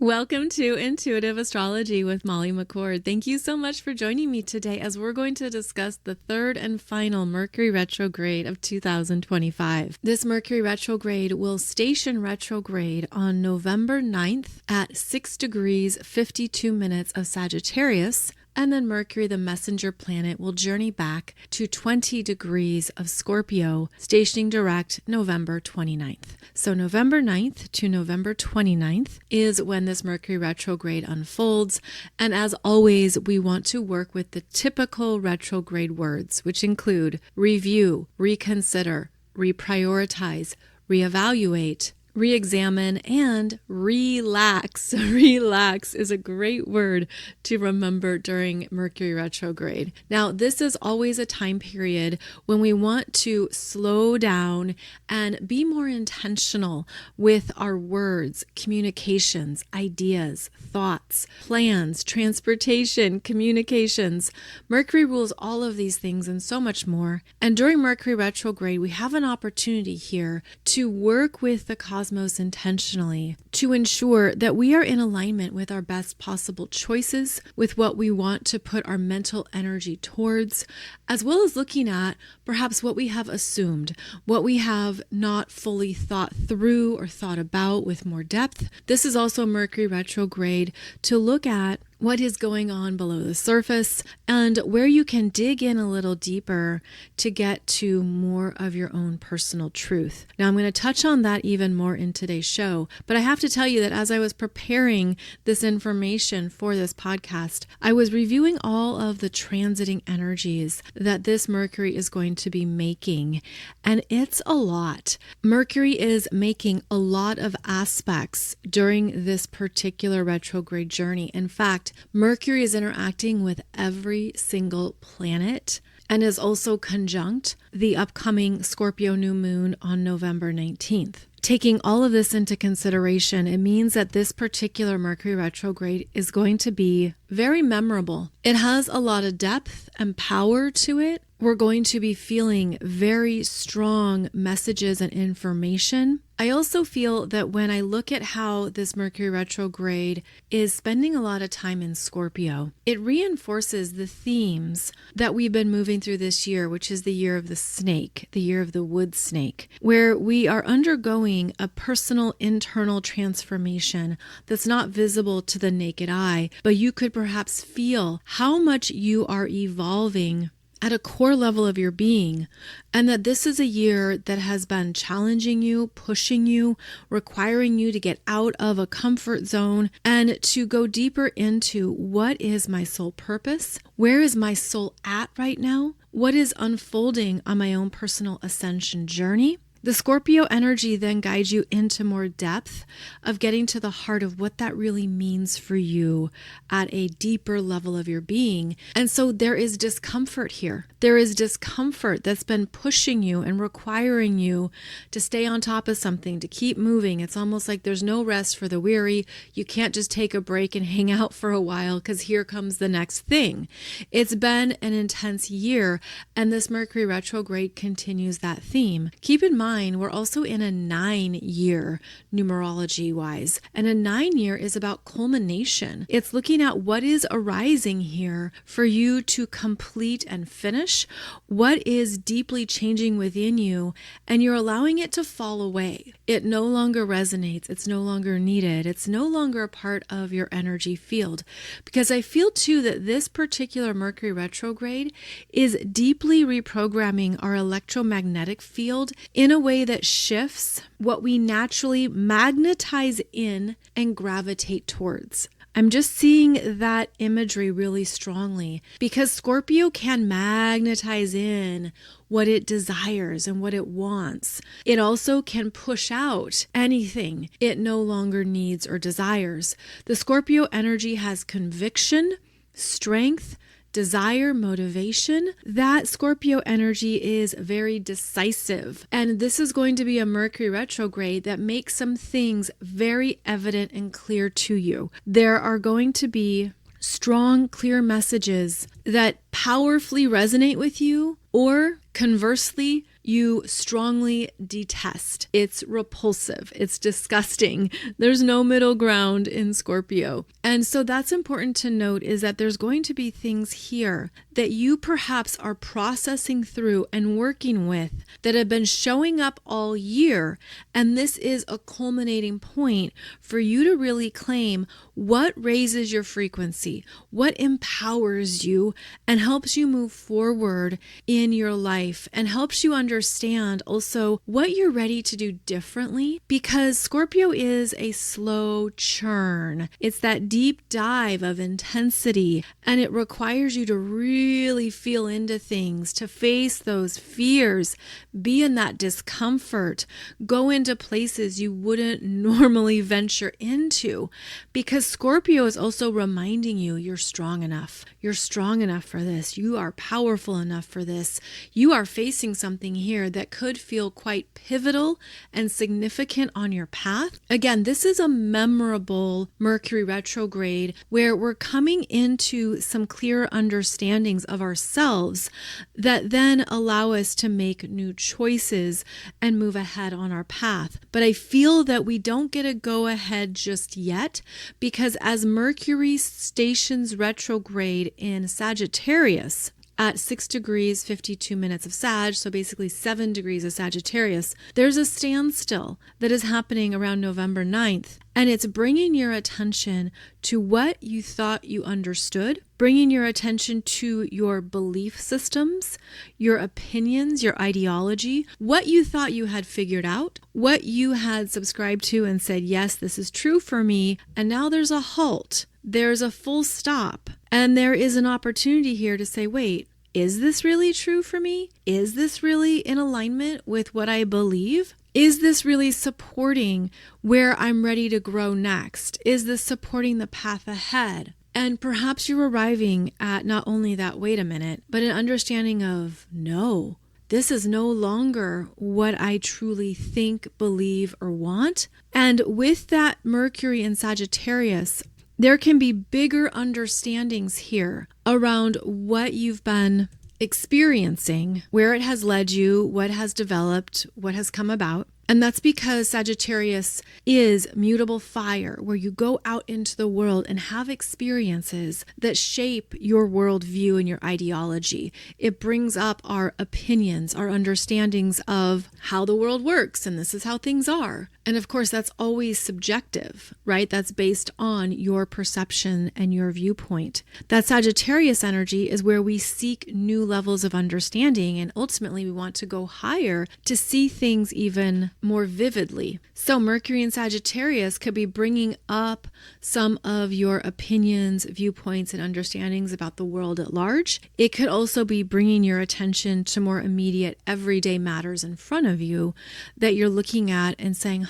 Welcome to Intuitive Astrology with Molly McCord. Thank you so much for joining me today as we're going to discuss the third and final Mercury Retrograde of 2025. This Mercury Retrograde will station retrograde on November 9th at 6 degrees 52 minutes of Sagittarius. And then Mercury, the messenger planet, will journey back to 20 degrees of Scorpio, stationing direct November 29th. So November 9th to November 29th is when this Mercury retrograde unfolds. And as always, we want to work with the typical retrograde words, which include review, reconsider, reprioritize, reevaluate, re-examine, and relax. Relax is a great word to remember during Mercury retrograde. Now, this is always a time period when we want to slow down and be more intentional with our words, communications, ideas, thoughts, plans, transportation, communications. Mercury rules all of these things and so much more. And during Mercury retrograde, we have an opportunity here to work with the cosmos intentionally to ensure that we are in alignment with our best possible choices, with what we want to put our mental energy towards, as well as looking at perhaps what we have assumed, what we have not fully thought through or thought about with more depth. This is also Mercury retrograde to look at what is going on below the surface and where you can dig in a little deeper to get to more of your own personal truth. Now, I'm going to touch on that even more in today's show, but I have to tell you that as I was preparing this information for this podcast, I was reviewing all of the transiting energies that this Mercury is going to be making, and it's a lot. Mercury is making a lot of aspects during this particular retrograde journey. In fact, Mercury is interacting with every single planet and is also conjunct the upcoming Scorpio new moon on November 19th. Taking all of this into consideration, it means that this particular Mercury retrograde is going to be very memorable. It has a lot of depth and power to it. We're going to be feeling very strong messages and information. I also feel that when I look at how this Mercury retrograde is spending a lot of time in Scorpio, it reinforces the themes that we've been moving through this year, which is the year of the snake, the year of the wood snake, where we are undergoing a personal internal transformation that's not visible to the naked eye, but you could perhaps feel how much you are evolving at a core level of your being, and that this is a year that has been challenging you, pushing you, requiring you to get out of a comfort zone and to go deeper into what is my soul purpose? Where is my soul at right now? What is unfolding on my own personal ascension journey? The Scorpio energy then guides you into more depth of getting to the heart of what that really means for you at a deeper level of your being. And so there is discomfort here. There is discomfort that's been pushing you and requiring you to stay on top of something, to keep moving. It's almost like there's no rest for the weary. You can't just take a break and hang out for a while because here comes the next thing. It's been an intense year, and this Mercury retrograde continues that theme. Keep in mind, we're also in a 9-year numerology wise, and a 9-year is about culmination. It's looking at what is arising here for you to complete and finish, what is deeply changing within you, and you're allowing it to fall away. It no longer resonates. It's no longer needed. It's no longer a part of your energy field. Because I feel too that this particular Mercury retrograde is deeply reprogramming our electromagnetic field in a way that shifts what we naturally magnetize in and gravitate towards. I'm just seeing that imagery really strongly because Scorpio can magnetize in what it desires and what it wants. It also can push out anything it no longer needs or desires. The Scorpio energy has conviction, strength, desire, motivation. That Scorpio energy is very decisive. And this is going to be a Mercury retrograde that makes some things very evident and clear to you. There are going to be strong, clear messages that powerfully resonate with you, or conversely, you strongly detest. It's repulsive. It's disgusting. There's no middle ground in Scorpio. And so that's important to note, is that there's going to be things here that you perhaps are processing through and working with that have been showing up all year. And this is a culminating point for you to really claim what raises your frequency, what empowers you and helps you move forward in your life, and helps you understand also what you're ready to do differently, because Scorpio is a slow churn. It's that deep dive of intensity, and it requires you to really feel into things, to face those fears, be in that discomfort, go into places you wouldn't normally venture into, because Scorpio is also reminding you you're strong enough. You're strong enough for this. You are powerful enough for this. You are facing something here that could feel quite pivotal and significant on your path. Again, this is a memorable Mercury retrograde where we're coming into some clearer understandings of ourselves that then allow us to make new choices and move ahead on our path. But I feel that we don't get a go ahead just yet, because as Mercury stations retrograde in Sagittarius at 6 degrees 52 minutes of Sag, so basically 7 degrees of Sagittarius, there's a standstill that is happening around November 9th. And it's bringing your attention to what you thought you understood, bringing your attention to your belief systems, your opinions, your ideology, what you thought you had figured out, what you had subscribed to and said, yes, this is true for me. And now there's a halt. There's a full stop. And there is an opportunity here to say, wait, is this really true for me? Is this really in alignment with what I believe? Is this really supporting where I'm ready to grow next? Is this supporting the path ahead? And perhaps you're arriving at not only that, wait a minute, but an understanding of, no, this is no longer what I truly think, believe, or want. And with that Mercury in Sagittarius, there can be bigger understandings here around what you've been experiencing, where it has led you, what has developed, what has come about. And that's because Sagittarius is mutable fire, where you go out into the world and have experiences that shape your worldview and your ideology. It brings up our opinions, our understandings of how the world works, and this is how things are. And of course, that's always subjective, right? That's based on your perception and your viewpoint. That Sagittarius energy is where we seek new levels of understanding, and ultimately we want to go higher to see things even more vividly. So Mercury in Sagittarius could be bringing up some of your opinions, viewpoints, and understandings about the world at large. It could also be bringing your attention to more immediate everyday matters in front of you that you're looking at and saying,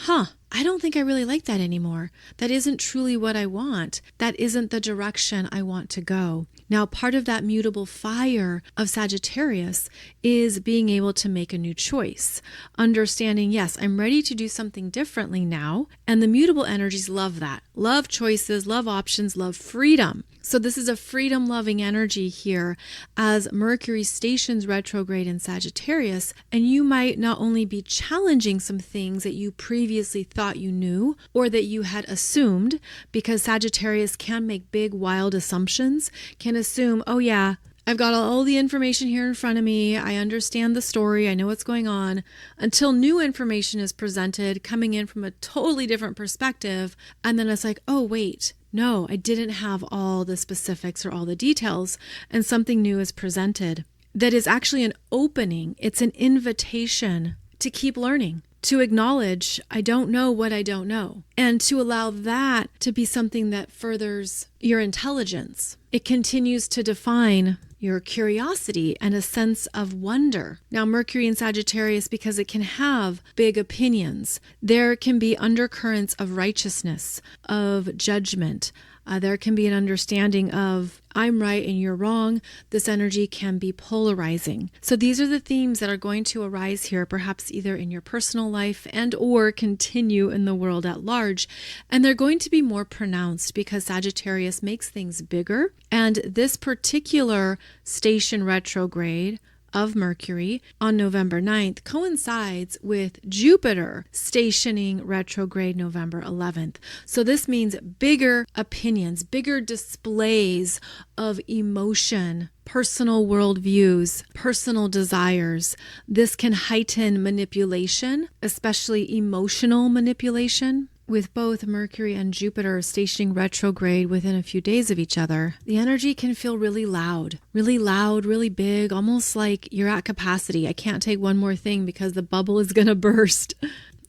I don't think I really like that anymore. That isn't truly what I want. That isn't the direction I want to go. Now, part of that mutable fire of Sagittarius is being able to make a new choice. Understanding, yes, I'm ready to do something differently now. And the mutable energies love that. Love choices, love options, love freedom. So this is a freedom-loving energy here as Mercury stations retrograde in Sagittarius, and you might not only be challenging some things that you previously thought you knew or that you had assumed, because Sagittarius can make big, wild assumptions, can assume, oh yeah, I've got all the information here in front of me. I understand the story. I know what's going on, until new information is presented coming in from a totally different perspective. And then it's like, oh, wait, no, I didn't have all the specifics or all the details. And something new is presented that is actually an opening. It's an invitation to keep learning, to acknowledge, I don't know what I don't know, and to allow that to be something that furthers your intelligence. It continues to define your curiosity and a sense of wonder. Now, Mercury in Sagittarius, because it can have big opinions, there can be undercurrents of righteousness, of judgment. There can be an understanding of I'm right and you're wrong. This energy can be polarizing. So these are the themes that are going to arise here, perhaps either in your personal life and or continue in the world at large. And they're going to be more pronounced because Sagittarius makes things bigger. And this particular station retrograde of Mercury on November 9th coincides with Jupiter stationing retrograde November 11th. So this means bigger opinions, bigger displays of emotion, personal worldviews, personal desires. This can heighten manipulation, especially emotional manipulation. With both Mercury and Jupiter stationing retrograde within a few days of each other, the energy can feel really loud, really big, almost like you're at capacity. I can't take one more thing because the bubble is going to burst.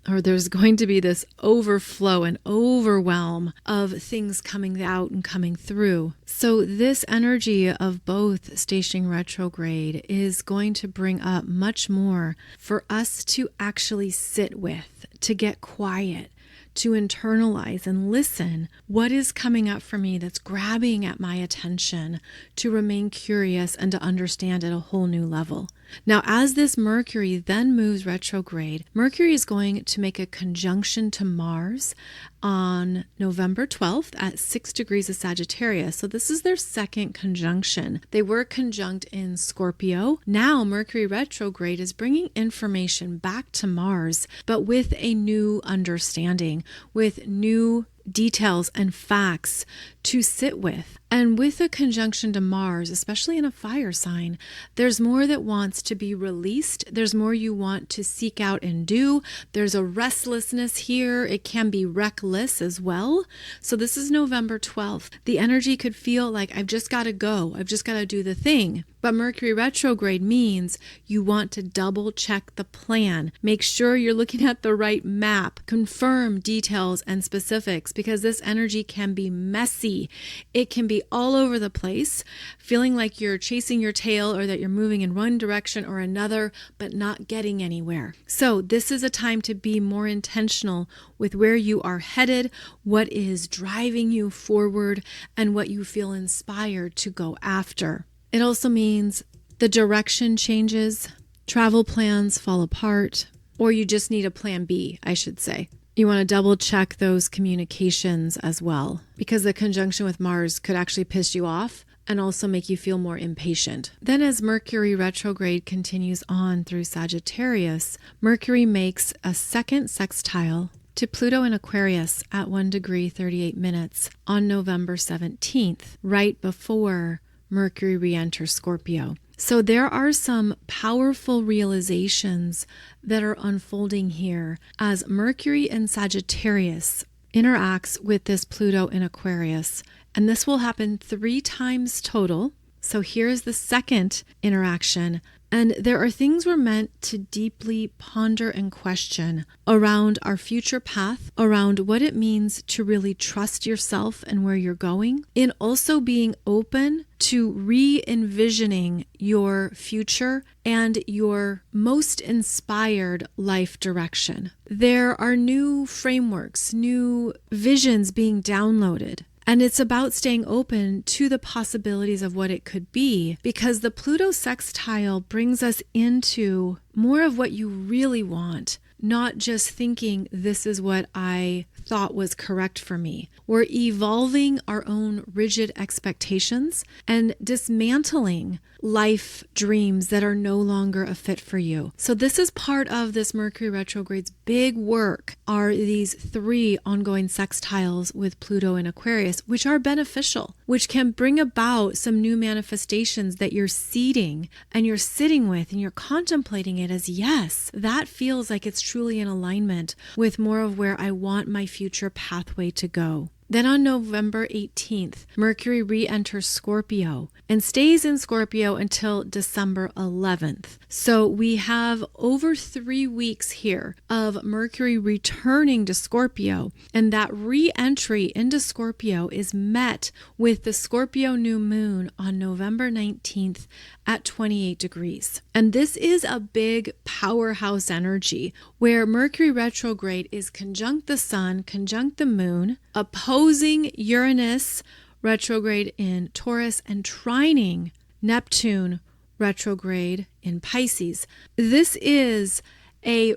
Or there's going to be this overflow and overwhelm of things coming out and coming through. So this energy of both stationing retrograde is going to bring up much more for us to actually sit with, to get quiet, to internalize and listen. What is coming up for me that's grabbing at my attention, to remain curious and to understand at a whole new level. Now, as this Mercury then moves retrograde, Mercury is going to make a conjunction to Mars on November 12th at 6 degrees of Sagittarius. So this is their second conjunction. They were conjunct in Scorpio. Now Mercury retrograde is bringing information back to Mars, but with a new understanding, with new details and facts to sit with. And with a conjunction to Mars, especially in a fire sign, there's more that wants to be released. There's more you want to seek out and do. There's a restlessness here. It can be reckless as well. So this is November 12th. The energy could feel like I've just got to go. I've just got to do the thing. But Mercury retrograde means you want to double check the plan. Make sure you're looking at the right map. Confirm details and specifics, because this energy can be messy. It can be all over the place, feeling like you're chasing your tail or that you're moving in one direction or another, but not getting anywhere. So this is a time to be more intentional with where you are headed, what is driving you forward, and what you feel inspired to go after. It also means the direction changes, travel plans fall apart, or you just need a plan B, I should say. You want to double check those communications as well, because the conjunction with Mars could actually piss you off and also make you feel more impatient. Then as Mercury retrograde continues on through Sagittarius, Mercury makes a second sextile to Pluto in Aquarius at 1 degree 38 minutes on November 17th, right before Mercury re-enters Scorpio. So there are some powerful realizations that are unfolding here as Mercury in Sagittarius interacts with this Pluto in Aquarius. And this will happen 3 times total. So here's the second interaction. And there are things we're meant to deeply ponder and question around our future path, around what it means to really trust yourself and where you're going, in also being open to re-envisioning your future and your most inspired life direction. There are new frameworks, new visions being downloaded. And it's about staying open to the possibilities of what it could be, because the Pluto sextile brings us into more of what you really want, not just thinking this is what I thought was correct for me. We're evolving our own rigid expectations and dismantling life dreams that are no longer a fit for you. So this is part of this Mercury retrograde's big work, are these 3 ongoing sextiles with Pluto in Aquarius, which are beneficial, which can bring about some new manifestations that you're seeding and you're sitting with and you're contemplating it as, yes, that feels like it's truly in alignment with more of where I want my future pathway to go. Then on November 18th, Mercury re-enters Scorpio and stays in Scorpio until December 11th. So we have over 3 weeks here of Mercury returning to Scorpio, and that re-entry into Scorpio is met with the Scorpio new moon on November 19th at 28 degrees. And this is a big powerhouse energy where Mercury retrograde is conjunct the sun, conjunct the moon, opposing Uranus retrograde in Taurus, and trining Neptune retrograde in Pisces. This is a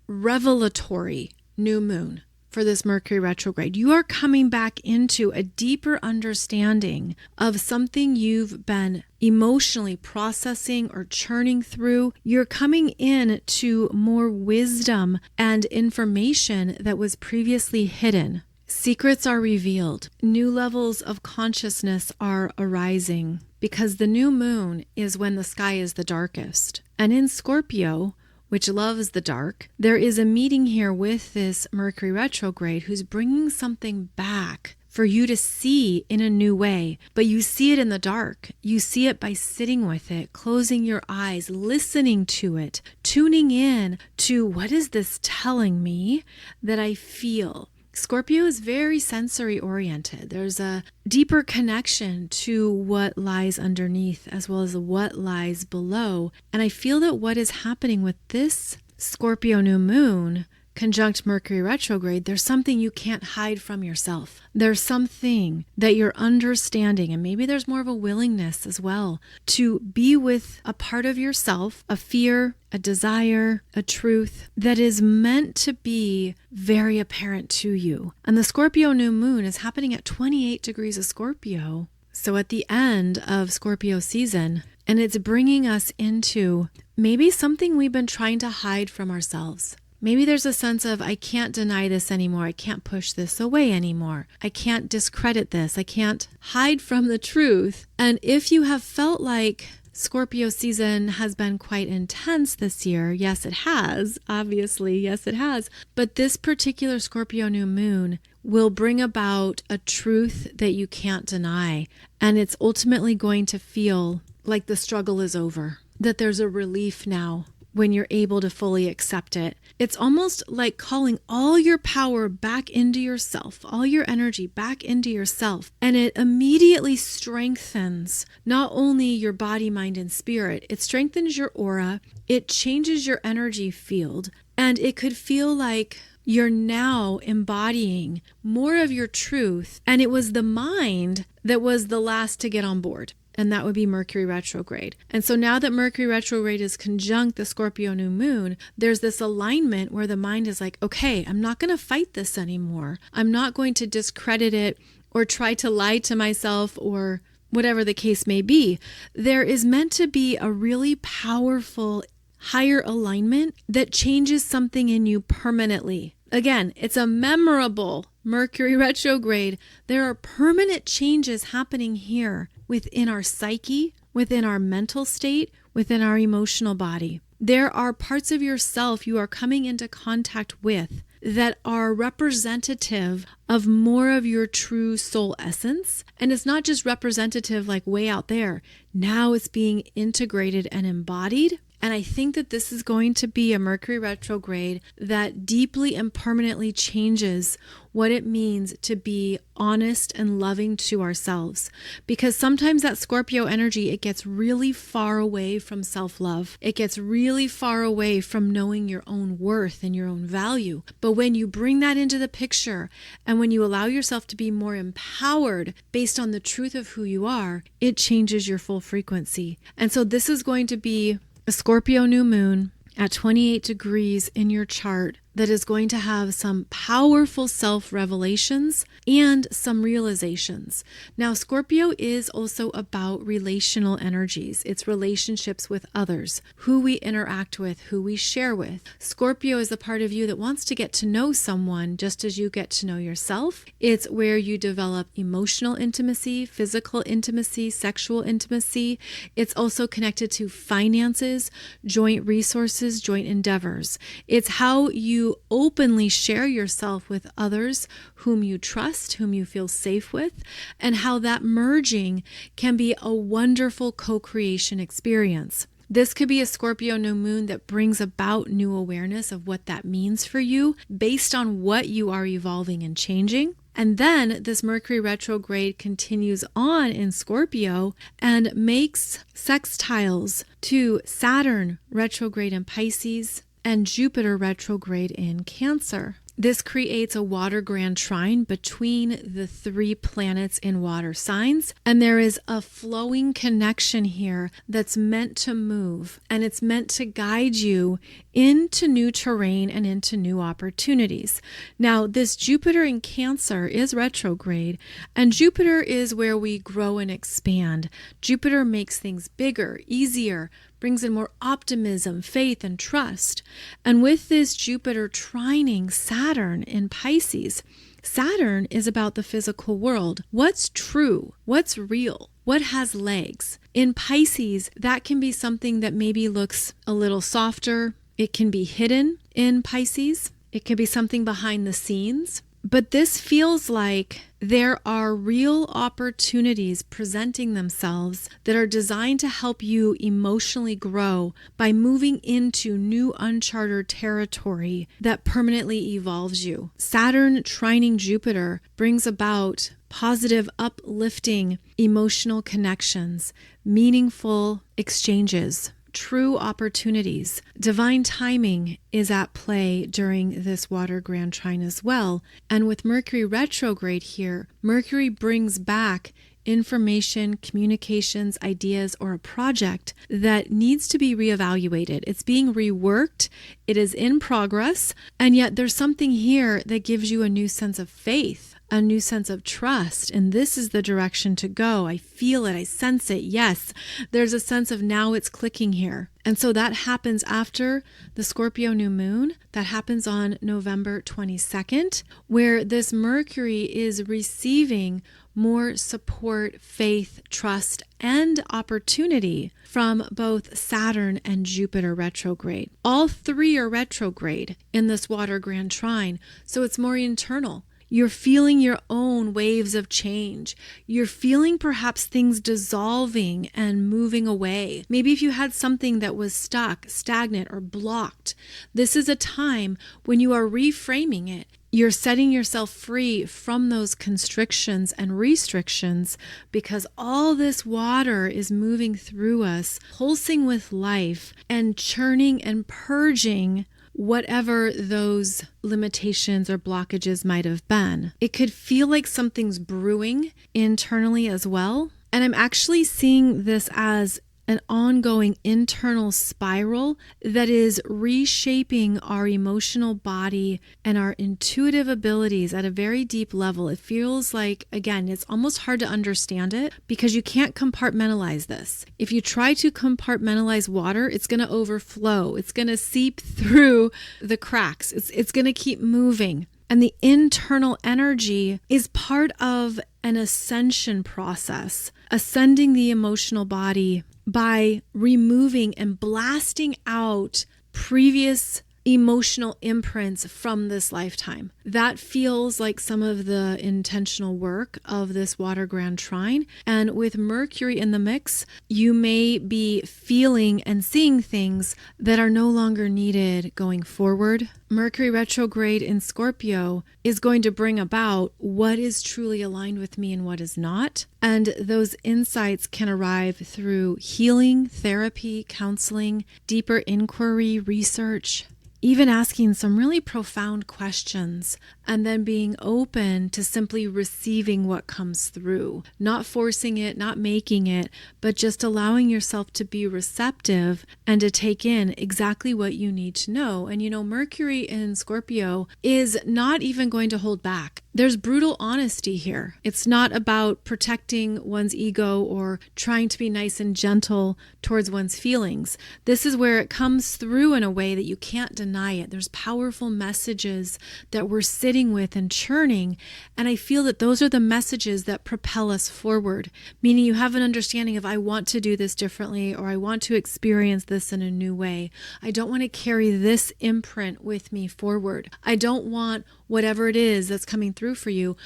revelatory new moon for this Mercury retrograde. You are coming back into a deeper understanding of something you've been emotionally processing or churning through. You're coming in to more wisdom and information that was previously hidden. Secrets are revealed. New levels of consciousness are arising because the new moon is when the sky is the darkest. And in Scorpio, which loves the dark, there is a meeting here with this Mercury retrograde who's bringing something back for you to see in a new way. But you see it in the dark. You see it by sitting with it, closing your eyes, listening to it, tuning in to what is this telling me that I feel. Scorpio is very sensory oriented. There's a deeper connection to what lies underneath as well as what lies below. And I feel that what is happening with this Scorpio new moon conjunct Mercury retrograde, there's something you can't hide from yourself. There's something that you're understanding, and maybe there's more of a willingness as well to be with a part of yourself, a fear, a desire, a truth that is meant to be very apparent to you. And the Scorpio new moon is happening at 28 degrees of Scorpio. So at the end of Scorpio season, and it's bringing us into maybe something we've been trying to hide from ourselves. Maybe there's a sense of, I can't deny this anymore. I can't push this away anymore. I can't discredit this. I can't hide from the truth. And if you have felt like Scorpio season has been quite intense this year, yes, it has. Obviously, yes, it has. But this particular Scorpio new moon will bring about a truth that you can't deny. And it's ultimately going to feel like the struggle is over, that there's a relief now when you're able to fully accept it. It's almost like calling all your power back into yourself, all your energy back into yourself. And it immediately strengthens not only your body, mind, and spirit, it strengthens your aura, it changes your energy field, and it could feel like you're now embodying more of your truth. And it was the mind that was the last to get on board. And that would be Mercury retrograde. And so now that Mercury retrograde is conjunct the Scorpio new moon, there's this alignment where the mind is like, okay, I'm not going to fight this anymore. I'm not going to discredit it or try to lie to myself or whatever the case may be. There is meant to be a really powerful higher alignment that changes something in you permanently. Again, it's a memorable Mercury retrograde. There are permanent changes happening here within our psyche, within our mental state, within our emotional body. There are parts of yourself you are coming into contact with that are representative of more of your true soul essence. And it's not just representative like way out there. Now it's being integrated and embodied. And I think that this is going to be a Mercury retrograde that deeply and permanently changes what it means to be honest and loving to ourselves. Because sometimes that Scorpio energy, it gets really far away from self-love. It gets really far away from knowing your own worth and your own value. But when you bring that into the picture and when you allow yourself to be more empowered based on the truth of who you are, it changes your full frequency. And so this is going to be a Scorpio new moon at 28 degrees in your chart that is going to have some powerful self-revelations and some realizations. Now, Scorpio is also about relational energies. It's relationships with others, who we interact with, who we share with. Scorpio is the part of you that wants to get to know someone just as you get to know yourself. It's where you develop emotional intimacy, physical intimacy, sexual intimacy. It's also connected to finances, joint resources, joint endeavors. It's how you openly share yourself with others whom you trust, whom you feel safe with, and how that merging can be a wonderful co-creation experience. This could be a Scorpio new moon that brings about new awareness of what that means for you based on what you are evolving and changing. And then this Mercury retrograde continues on in Scorpio and makes sextiles to Saturn retrograde in Pisces and Jupiter retrograde in Cancer. This creates a water grand trine between the 3 planets in water signs. And there is a flowing connection here that's meant to move, and it's meant to guide you into new terrain and into new opportunities. Now, this Jupiter in Cancer is retrograde, and Jupiter is where we grow and expand. Jupiter makes things bigger, easier, brings in more optimism, faith, and trust. And with this Jupiter trining Saturn in Pisces, Saturn is about the physical world. What's true? What's real? What has legs? In Pisces, that can be something that maybe looks a little softer. It can be hidden in Pisces. It can be something behind the scenes. But this feels like there are real opportunities presenting themselves that are designed to help you emotionally grow by moving into new uncharted territory that permanently evolves you. Saturn trining Jupiter brings about positive, uplifting emotional connections, meaningful exchanges, true opportunities. Divine timing is at play during this water grand trine as well. And with Mercury retrograde here, Mercury brings back information, communications, ideas, or a project that needs to be reevaluated. It's being reworked. It is in progress. And yet there's something here that gives you a new sense of faith, a new sense of trust. And this is the direction to go. I feel it. I sense it. Yes, there's a sense of now it's clicking here. And so that happens after the Scorpio new moon. That happens on November 22nd, where this Mercury is receiving more support, faith, trust, and opportunity from both Saturn and Jupiter retrograde. All 3 are retrograde in this water grand trine, so it's more internal. You're feeling your own waves of change. You're feeling perhaps things dissolving and moving away. Maybe if you had something that was stuck, stagnant, or blocked, this is a time when you are reframing it. You're setting yourself free from those constrictions and restrictions because all this water is moving through us, pulsing with life and churning and purging whatever those limitations or blockages might have been. It could feel like something's brewing internally as well. And I'm actually seeing this as an ongoing internal spiral that is reshaping our emotional body and our intuitive abilities at a very deep level. It feels like, again, it's almost hard to understand it because you can't compartmentalize this. If you try to compartmentalize water, it's going to overflow. It's going to seep through the cracks. It's going to keep moving. And the internal energy is part of an ascension process, ascending the emotional body by removing and blasting out previous emotional imprints from this lifetime. That feels like some of the intentional work of this water grand trine. And with Mercury in the mix, you may be feeling and seeing things that are no longer needed going forward. Mercury retrograde in Scorpio is going to bring about what is truly aligned with me and what is not. And those insights can arrive through healing, therapy, counseling, deeper inquiry, research, even asking some really profound questions and then being open to simply receiving what comes through, not forcing it, not making it, but just allowing yourself to be receptive and to take in exactly what you need to know. And Mercury in Scorpio is not even going to hold back. There's brutal honesty here. It's not about protecting one's ego or trying to be nice and gentle towards one's feelings. This is where it comes through in a way that you can't deny it. There's powerful messages that we're sitting with and churning, and I feel that those are the messages that propel us forward, meaning you have an understanding of I want to do this differently, or I want to experience this in a new way. I don't want to carry this imprint with me forward. I don't want whatever it is that's coming through for you.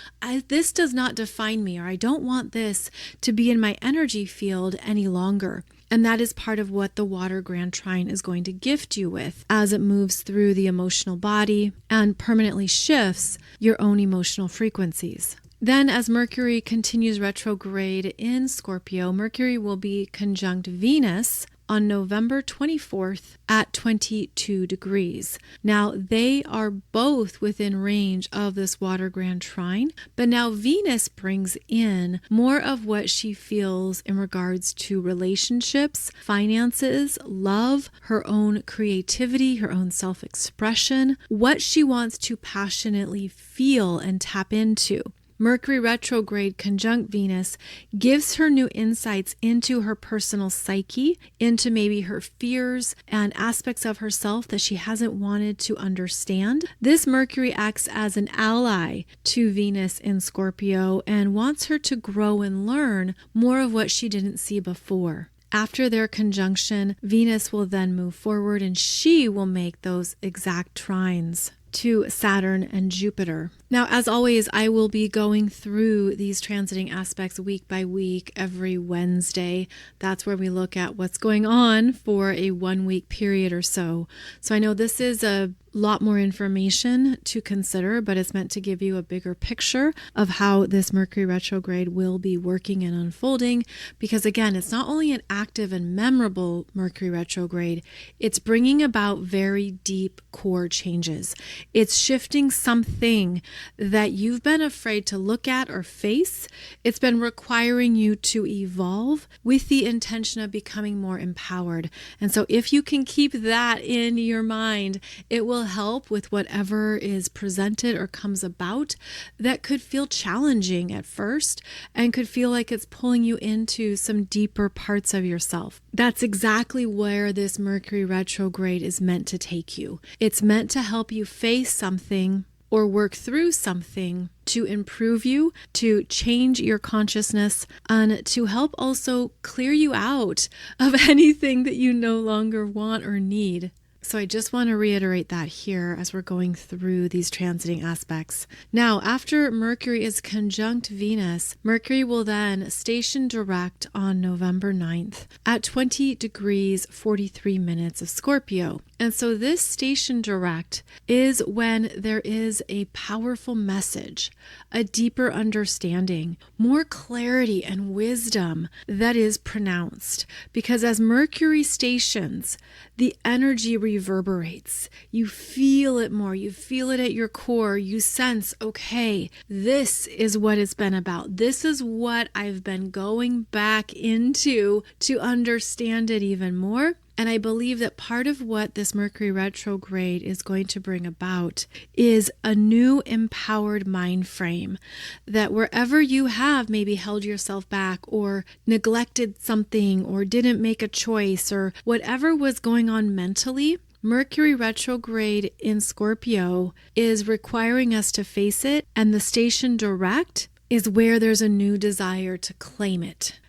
This does not define me, or I don't want this to be in my energy field any longer. And that is part of what the water grand trine is going to gift you with as it moves through the emotional body and permanently shifts your own emotional frequencies. Then as Mercury continues retrograde in Scorpio, Mercury will be conjunct Venus on November 24th at 22 degrees. Now, they are both within range of this water grand trine, but now Venus brings in more of what she feels in regards to relationships, finances, love, her own creativity, her own self-expression, what she wants to passionately feel and tap into. Mercury retrograde conjunct Venus gives her new insights into her personal psyche, into maybe her fears and aspects of herself that she hasn't wanted to understand. This Mercury acts as an ally to Venus in Scorpio and wants her to grow and learn more of what she didn't see before. After their conjunction, Venus will then move forward and she will make those exact trines to Saturn and Jupiter. Now, as always, I will be going through these transiting aspects week by week every Wednesday. That's where we look at what's going on for a 1 week period or so. So I know this is a lot more information to consider, but it's meant to give you a bigger picture of how this Mercury retrograde will be working and unfolding. Because again, it's not only an active and memorable Mercury retrograde, it's bringing about very deep core changes. It's shifting something that you've been afraid to look at or face. It's been requiring you to evolve with the intention of becoming more empowered. And so if you can keep that in your mind, it will help with whatever is presented or comes about that could feel challenging at first and could feel like it's pulling you into some deeper parts of yourself. That's exactly where this Mercury retrograde is meant to take you. It's meant to help you face something or work through something to improve you, to change your consciousness, and to help also clear you out of anything that you no longer want or need. So I just want to reiterate that here as we're going through these transiting aspects. Now, after Mercury is conjunct Venus, Mercury will then station direct on November 9th at 20 degrees 43 minutes of Scorpio. And so this station direct is when there is a powerful message, a deeper understanding, more clarity and wisdom that is pronounced. Because as Mercury stations, the energy reverberates. You feel it more. You feel it at your core. You sense, okay, this is what it's been about. This is what I've been going back into to understand it even more. And I believe that part of what this Mercury retrograde is going to bring about is a new empowered mind frame, that wherever you have maybe held yourself back or neglected something or didn't make a choice or whatever was going on mentally, Mercury retrograde in Scorpio is requiring us to face it, and the station direct is where there's a new desire to claim it,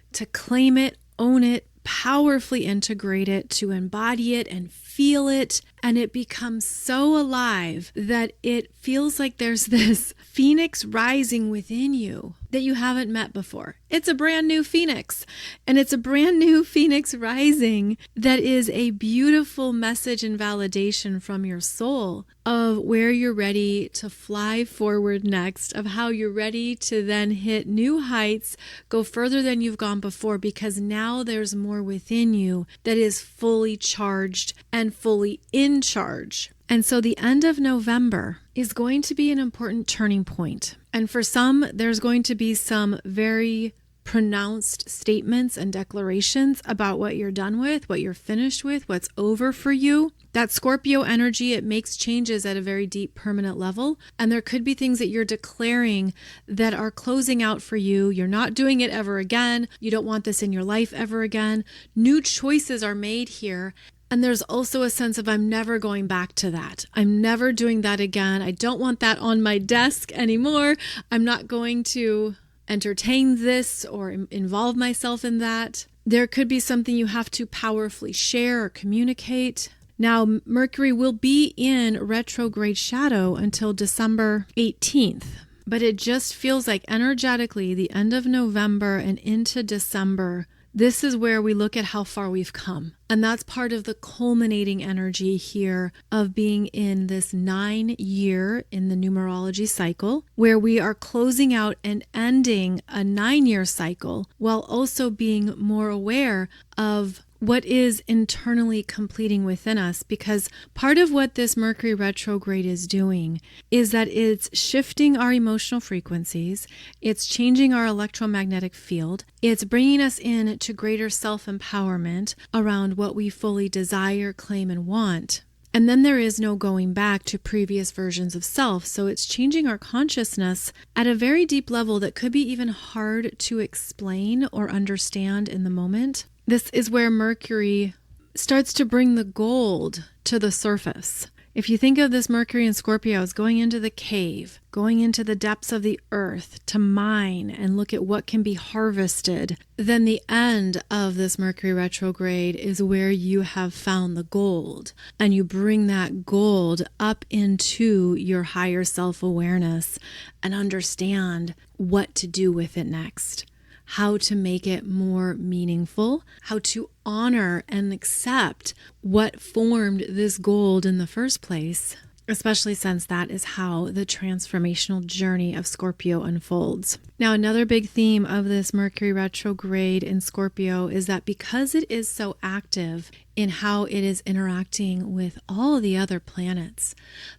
own it, powerfully integrate it, to embody it and feel it, and it becomes so alive that it feels like there's this phoenix rising within you that you haven't met before. It's a brand new phoenix, and it's a brand new phoenix rising that is a beautiful message and validation from your soul of where you're ready to fly forward next, of how you're ready to then hit new heights, go further than you've gone before, because now there's more within you that is fully charged and fully in charge. And so the end of November is going to be an important turning point. And for some, there's going to be some very pronounced statements and declarations about what you're done with, what you're finished with, what's over for you. That Scorpio energy, it makes changes at a very deep, permanent level. And there could be things that you're declaring that are closing out for you. You're not doing it ever again. You don't want this in your life ever again. New choices are made here. And there's also a sense of, I'm never going back to that. I'm never doing that again. I don't want that on my desk anymore. I'm not going to entertain this or involve myself in that. There could be something you have to powerfully share or communicate. Now, Mercury will be in retrograde shadow until December 18th. But it just feels like energetically, the end of November and into December, this is where we look at how far we've come. And that's part of the culminating energy here of being in this 9-year in the numerology cycle, where we are closing out and ending a 9-year cycle while also being more aware of what is internally completing within us, because part of what this Mercury retrograde is doing is that it's shifting our emotional frequencies, it's changing our electromagnetic field, it's bringing us in to greater self-empowerment around what we fully desire, claim, and want. And then there is no going back to previous versions of self. So it's changing our consciousness at a very deep level that could be even hard to explain or understand in the moment. This is where Mercury starts to bring the gold to the surface. If you think of this Mercury in Scorpio as going into the cave, going into the depths of the earth to mine and look at what can be harvested, then the end of this Mercury retrograde is where you have found the gold, and you bring that gold up into your higher self-awareness and understand what to do with it next. How to make it more meaningful, how to honor and accept what formed this gold in the first place, especially since that is how the transformational journey of Scorpio unfolds. Now, another big theme of this Mercury retrograde in Scorpio is that because it is so active in how it is interacting with all the other planets,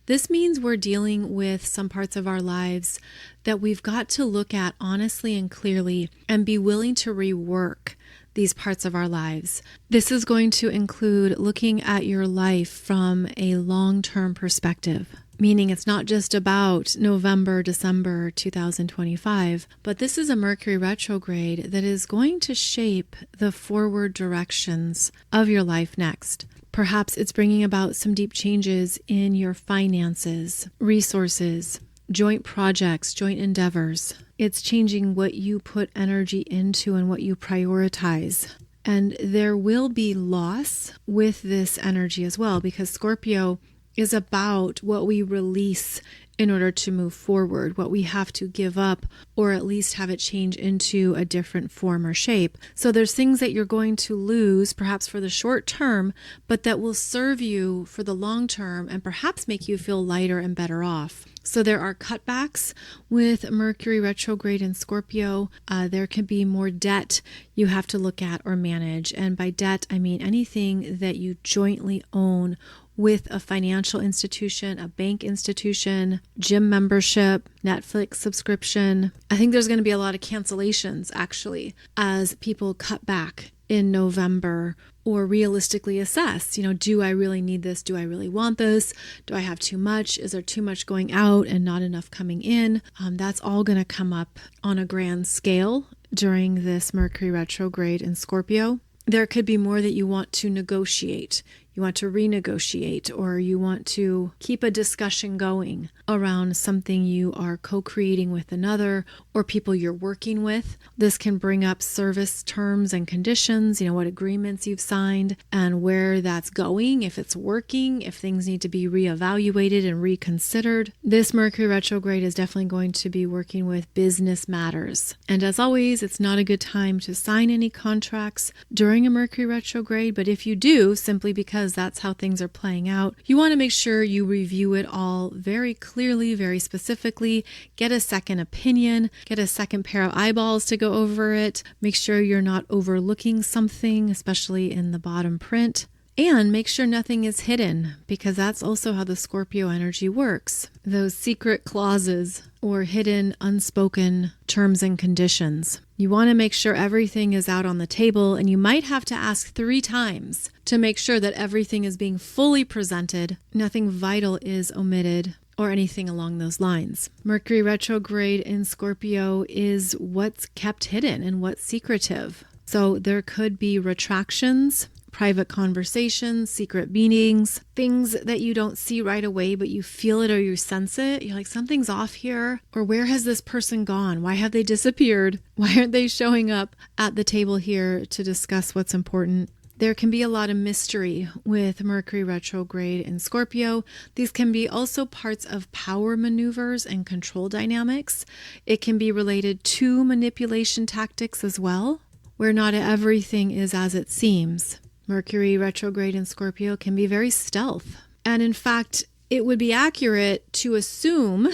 this means we're dealing with some parts of our lives that we've got to look at honestly and clearly and be willing to rework these parts of our lives. This is going to include looking at your life from a long-term perspective, meaning it's not just about November, December 2025, but this is a Mercury retrograde that is going to shape the forward directions of your life next. Perhaps it's bringing about some deep changes in your finances, resources, joint projects, joint endeavors. It's changing what you put energy into and what you prioritize. And there will be loss with this energy as well, because Scorpio is about what we release in order to move forward, what we have to give up, or at least have it change into a different form or shape. So there's things that you're going to lose, perhaps for the short term, but that will serve you for the long term and perhaps make you feel lighter and better off. So there are cutbacks with Mercury retrograde in Scorpio. There can be more debt you have to look at or manage. And by debt, I mean anything that you jointly own with a financial institution, a bank institution, gym membership, Netflix subscription. I think there's going to be a lot of cancellations actually as people cut back in November or realistically assess, do I really need this? Do I really want this? Do I have too much? Is there too much going out and not enough coming in? That's all going to come up on a grand scale during this Mercury retrograde in Scorpio. There could be more that you want to negotiate. You want to renegotiate, or you want to keep a discussion going around something you are co-creating with another or people you're working with. This can bring up service terms and conditions, what agreements you've signed and where that's going, if it's working, if things need to be reevaluated and reconsidered. This Mercury retrograde is definitely going to be working with business matters. And as always, it's not a good time to sign any contracts during a Mercury retrograde, but if you do, simply because that's how things are playing out, you want to make sure you review it all very clearly, very specifically, get a second opinion, get a second pair of eyeballs to go over it, make sure you're not overlooking something, especially in the bottom print, and make sure nothing is hidden, because that's also how the Scorpio energy works. Those secret clauses or hidden, unspoken terms and conditions. You want to make sure everything is out on the table, and you might have to ask 3 times to make sure that everything is being fully presented, nothing vital is omitted, or anything along those lines. Mercury retrograde in Scorpio is what's kept hidden and what's secretive. So there could be retractions, private conversations, secret meetings, things that you don't see right away, but you feel it or you sense it. You're like, something's off here, or where has this person gone? Why have they disappeared? Why aren't they showing up at the table here to discuss what's important? There can be a lot of mystery with Mercury retrograde in Scorpio. These can be also parts of power maneuvers and control dynamics. It can be related to manipulation tactics as well, where not everything is as it seems. Mercury retrograde in Scorpio can be very stealth. And in fact, it would be accurate to assume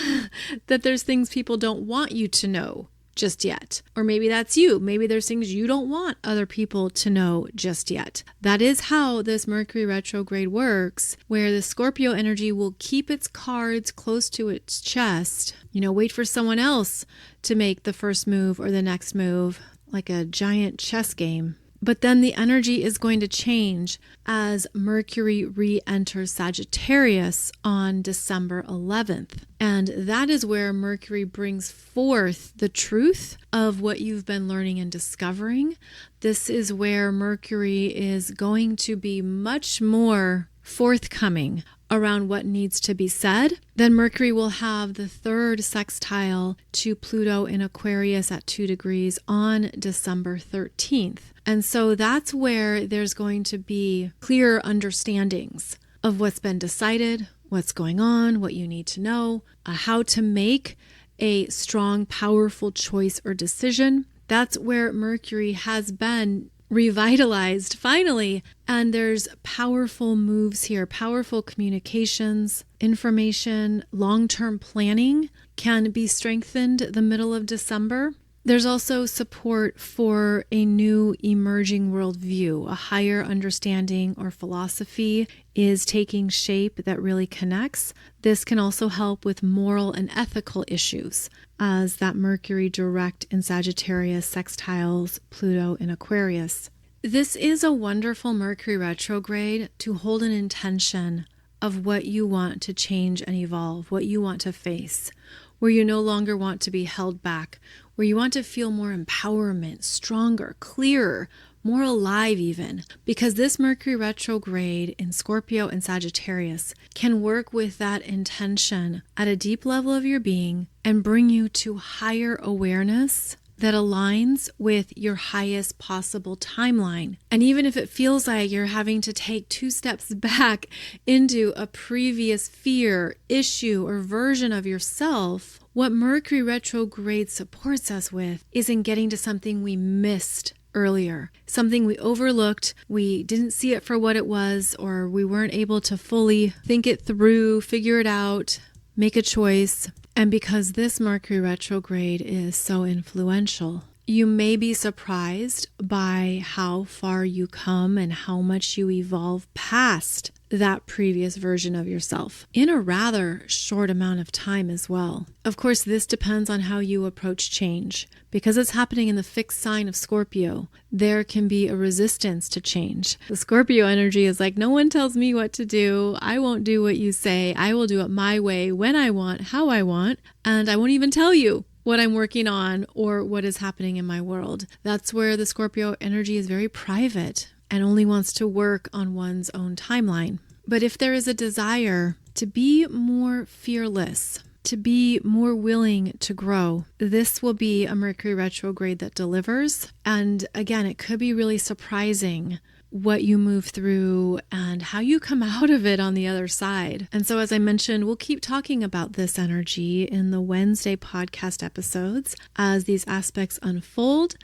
that there's things people don't want you to know just yet. Or maybe that's you. Maybe there's things you don't want other people to know just yet. That is how this Mercury retrograde works, where the Scorpio energy will keep its cards close to its chest, wait for someone else to make the first move or the next move, like a giant chess game. But then the energy is going to change as Mercury re-enters Sagittarius on December 11th. And that is where Mercury brings forth the truth of what you've been learning and discovering. This is where Mercury is going to be much more forthcoming around what needs to be said. Then Mercury will have the third sextile to Pluto in Aquarius at 2 degrees on December 13th. And so that's where there's going to be clear understandings of what's been decided, what's going on, what you need to know, how to make a strong, powerful choice or decision. That's where Mercury has been revitalized finally. And there's powerful moves here, powerful communications, information, long-term planning can be strengthened the middle of December. There's also support for a new emerging worldview. A higher understanding or philosophy is taking shape that really connects. This can also help with moral and ethical issues, as that Mercury direct in Sagittarius sextiles Pluto in Aquarius. This is a wonderful Mercury retrograde to hold an intention of what you want to change and evolve, what you want to face, where you no longer want to be held back, where you want to feel more empowerment, stronger, clearer, more alive even. Because this Mercury retrograde in Scorpio and Sagittarius can work with that intention at a deep level of your being and bring you to higher awareness that aligns with your highest possible timeline. And even if it feels like you're having to take 2 steps back into a previous fear, issue, or version of yourself, what Mercury retrograde supports us with is in getting to something we missed earlier, something we overlooked, we didn't see it for what it was, or we weren't able to fully think it through, figure it out, make a choice. And because this Mercury retrograde is so influential, you may be surprised by how far you come and how much you evolve past that previous version of yourself in a rather short amount of time as well. Of course, this depends on how you approach change. Because it's happening in the fixed sign of Scorpio, there can be a resistance to change. The Scorpio energy is like, no one tells me what to do. I won't do what you say. I will do it my way, when I want, how I want, and I won't even tell you what I'm working on or what is happening in my world. That's where the Scorpio energy is very private and only wants to work on one's own timeline. But if there is a desire to be more fearless, to be more willing to grow, this will be a Mercury retrograde that delivers. And again, it could be really surprising what you move through and how you come out of it on the other side. And so, as I mentioned, we'll keep talking about this energy in the Wednesday podcast episodes as these aspects unfold,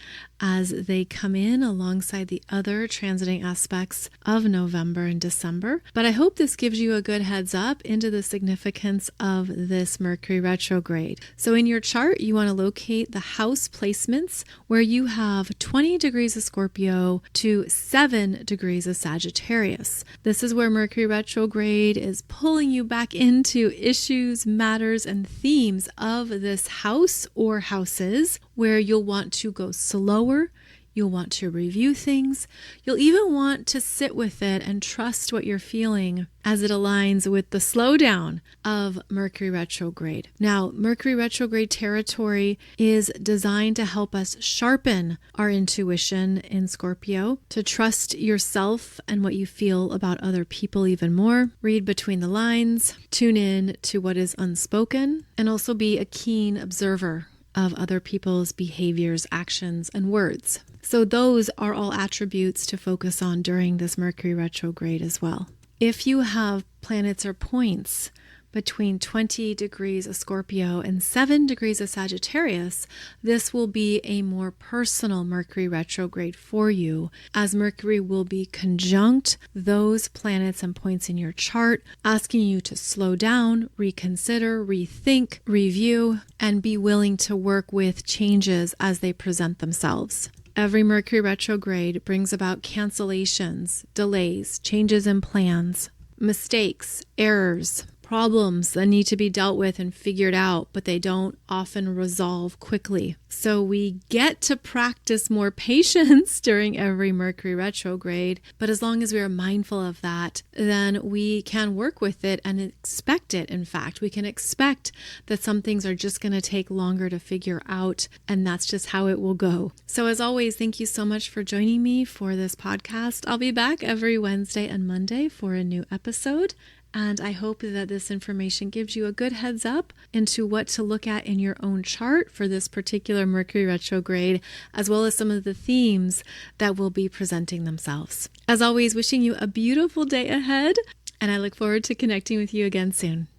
as they come in alongside the other transiting aspects of November and December. But I hope this gives you a good heads up into the significance of this Mercury retrograde. So in your chart, you want to locate the house placements where you have 20 degrees of Scorpio to 7 degrees of Sagittarius. This is where Mercury retrograde is pulling you back into issues, matters, and themes of this house or houses, where you'll want to go slower, you'll want to review things, you'll even want to sit with it and trust what you're feeling as it aligns with the slowdown of Mercury retrograde. Now, Mercury retrograde territory is designed to help us sharpen our intuition in Scorpio, to trust yourself and what you feel about other people even more, read between the lines, tune in to what is unspoken, and also be a keen observer of other people's behaviors, actions, and words. So those are all attributes to focus on during this Mercury retrograde as well. If you have planets or points between 20 degrees of Scorpio and 7 degrees of Sagittarius, this will be a more personal Mercury retrograde for you, as Mercury will be conjunct those planets and points in your chart, asking you to slow down, reconsider, rethink, review, and be willing to work with changes as they present themselves. Every Mercury retrograde brings about cancellations, delays, changes in plans, mistakes, errors, problems that need to be dealt with and figured out, but they don't often resolve quickly. So we get to practice more patience during every Mercury retrograde, but as long as we are mindful of that, then we can work with it and expect it. In fact, we can expect that some things are just going to take longer to figure out, and that's just how it will go. So as always, thank you so much for joining me for this podcast. I'll be back every Wednesday and Monday for a new episode. And I hope that this information gives you a good heads up into what to look at in your own chart for this particular Mercury retrograde, as well as some of the themes that will be presenting themselves. As always, wishing you a beautiful day ahead, and I look forward to connecting with you again soon.